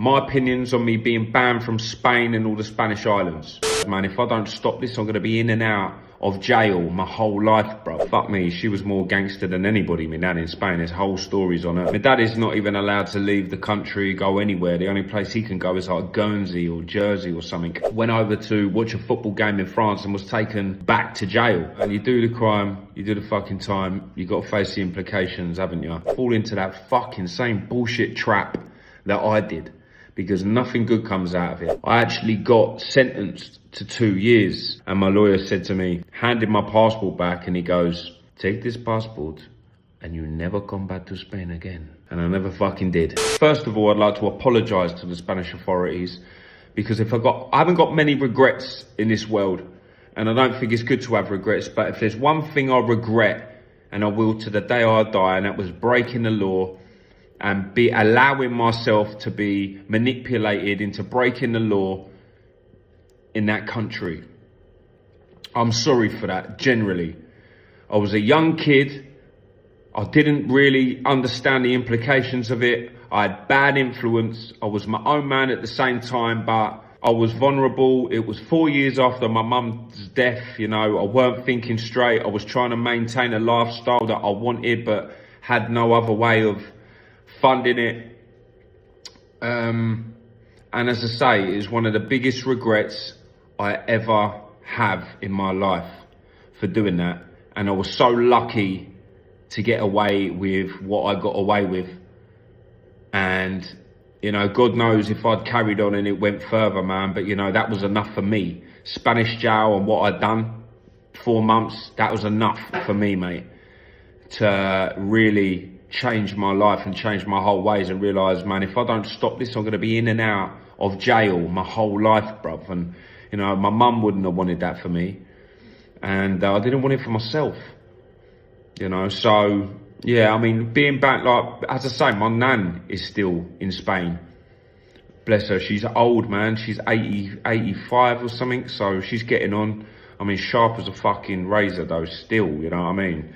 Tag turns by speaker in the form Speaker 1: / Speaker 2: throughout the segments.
Speaker 1: My opinions on me being banned from Spain and all the Spanish islands. Man, if I don't stop this, I'm going to be in and out of jail my whole life, bro. Fuck me, she was more gangster than anybody, my dad in Spain. There's whole stories on her. My dad is not even allowed to leave the country, go anywhere. The only place he can go is like Guernsey or Jersey or something. Went over to watch a football game in France and was taken back to jail. And you do the crime, you do the fucking time, you got to face the implications, haven't you? Fall into that fucking same bullshit trap that I did, because nothing good comes out of it. I actually got sentenced to 2 years, and my lawyer said to me, handed my passport back, and he goes, take this passport and you never come back to Spain again. And I never fucking did. First of all, I'd like to apologize to the Spanish authorities, because I haven't got many regrets in this world, and I don't think it's good to have regrets, but if there's one thing I regret, and I will to the day I die, and that was breaking the law and allowing myself to be manipulated into breaking the law in that country. I'm sorry for that, generally. I was a young kid. I didn't really understand the implications of it. I had bad influence. I was my own man at the same time, but I was vulnerable. It was 4 years after my mum's death, you know. I weren't thinking straight. I was trying to maintain a lifestyle that I wanted, but had no other way of funding it. And as I say, it's one of the biggest regrets I ever have in my life for doing that. And I was so lucky to get away with what I got away with. And, you know, God knows if I'd carried on and it went further, man, but you know, that was enough for me. Spanish jail and what I'd done, 4 months, that was enough for me, mate, to really change my life and change my whole ways, and realise, man, if I don't stop this, I'm going to be in and out of jail my whole life, bruv. And, you know, my mum wouldn't have wanted that for me, and I didn't want it for myself, you know. So, yeah, I mean, being back, like, as I say, my nan is still in Spain. Bless her, she's old, man. She's 85 or something, so she's getting on. I mean, sharp as a fucking razor, though, still, you know what I mean?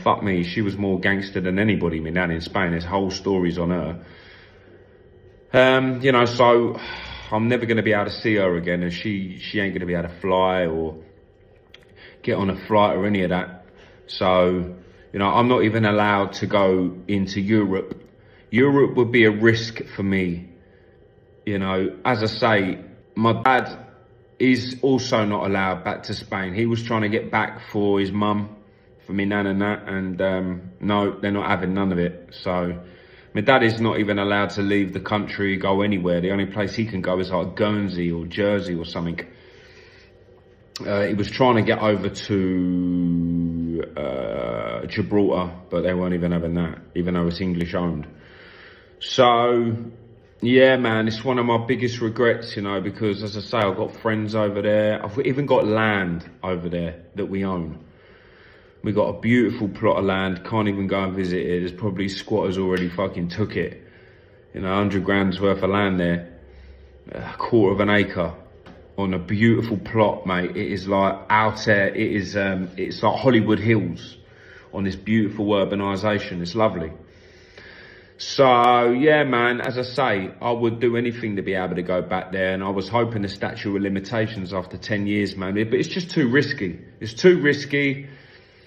Speaker 1: Fuck me, she was more gangster than anybody, my nan in Spain. There's whole stories on her. You know, so I'm never going to be able to see her again, and she ain't going to be able to fly or get on a flight or any of that. So, you know, I'm not even allowed to go into Europe. Europe would be a risk for me. You know, as I say, my dad is also not allowed back to Spain. He was trying to get back for his mum, for me nan and that, and no, they're not having none of it. So my dad is not even allowed to leave the country, go anywhere. The only place he can go is like Guernsey or Jersey or something. He was trying to get over to Gibraltar, but they weren't even having that, even though it's English owned. So yeah, man, it's one of my biggest regrets, you know, because as I say, I've got friends over there. I've even got land over there that we own. We got a beautiful plot of land, can't even go and visit it. There's probably squatters already fucking took it. You know, 100 grand's worth of land there, a quarter of an acre on a beautiful plot, mate. It is like out there, it is, it's like Hollywood Hills on this beautiful urbanisation. It's lovely. So, yeah, man, as I say, I would do anything to be able to go back there. And I was hoping the statute of limitations after 10 years, man, but it's just too risky. It's too risky.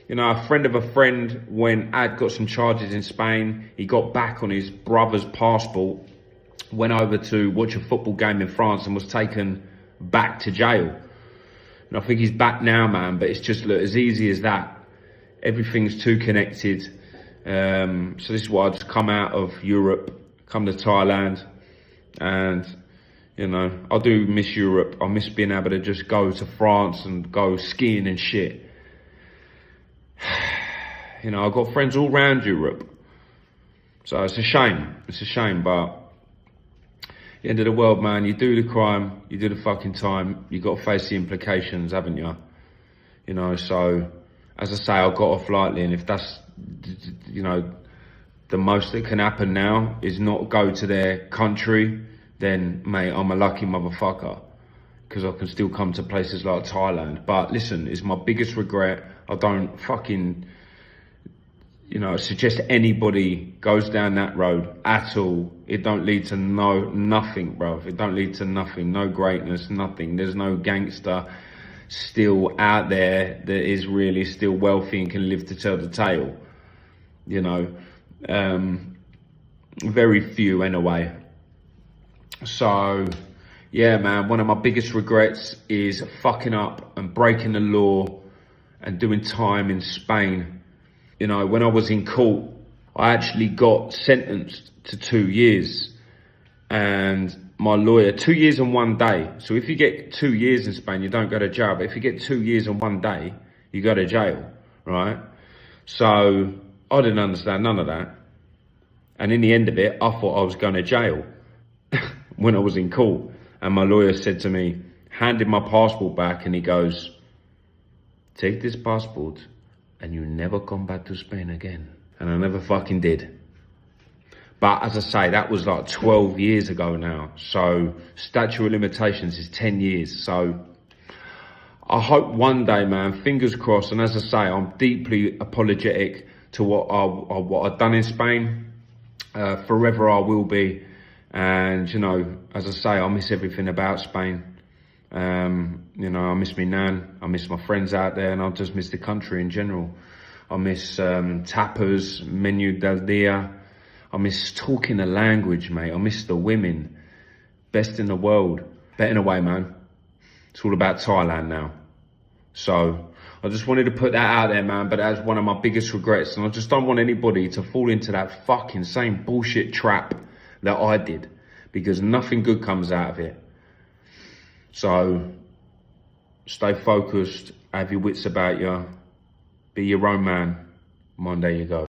Speaker 1: You know, a friend of a friend got some charges in Spain. He got back on his brother's passport, went over to watch a football game in France and was taken back to jail. And I think he's back now, man, but it's just, look, as easy as that. Everything's too connected. So this is why I just come out of Europe, come to Thailand, and, you know, I do miss Europe. I miss being able to just go to France and go skiing and shit. You know, I've got friends all around Europe. So it's a shame. It's a shame, but at the end of the world, man, you do the crime, you do the fucking time, you got to face the implications, haven't you? You know, so, as I say, I got off lightly, and if that's, you know, the most that can happen now is not go to their country, then, mate, I'm a lucky motherfucker, because I can still come to places like Thailand. But listen, it's my biggest regret. I don't fucking you know, suggest anybody goes down that road at all. It don't lead to nothing, bro. It don't lead to nothing. No greatness, nothing. There's no gangster still out there that is really still wealthy and can live to tell the tale. You know, very few anyway. So, yeah, man, one of my biggest regrets is fucking up and breaking the law and doing time in Spain. You know, when I was in court, I actually got sentenced to 2 years. And my lawyer, 2 years and 1 day. So if you get 2 years in Spain, you don't go to jail. But if you get 2 years and 1 day, you go to jail, right? So I didn't understand none of that. And in the end of it, I thought I was going to jail when I was in court. And my lawyer said to me, handed my passport back, and he goes, take this passport and you never come back to Spain again. And I never fucking did. But as I say, that was like 12 years ago now. So statute of limitations is 10 years. So I hope one day, man, fingers crossed. And as I say, I'm deeply apologetic to what I've done in Spain. Forever I will be. And, you know, as I say, I miss everything about Spain. You know, I miss me nan, I miss my friends out there, and I just miss the country in general. I miss tapas, menu del dia. I miss talking the language, mate. I miss the women. Best in the world. But in a way, man, it's all about Thailand now. So I just wanted to put that out there, man. But that's one of my biggest regrets. And I just don't want anybody to fall into that fucking same bullshit trap that I did. Because nothing good comes out of it. So stay focused. Have your wits about you. Be your own man. One day you go.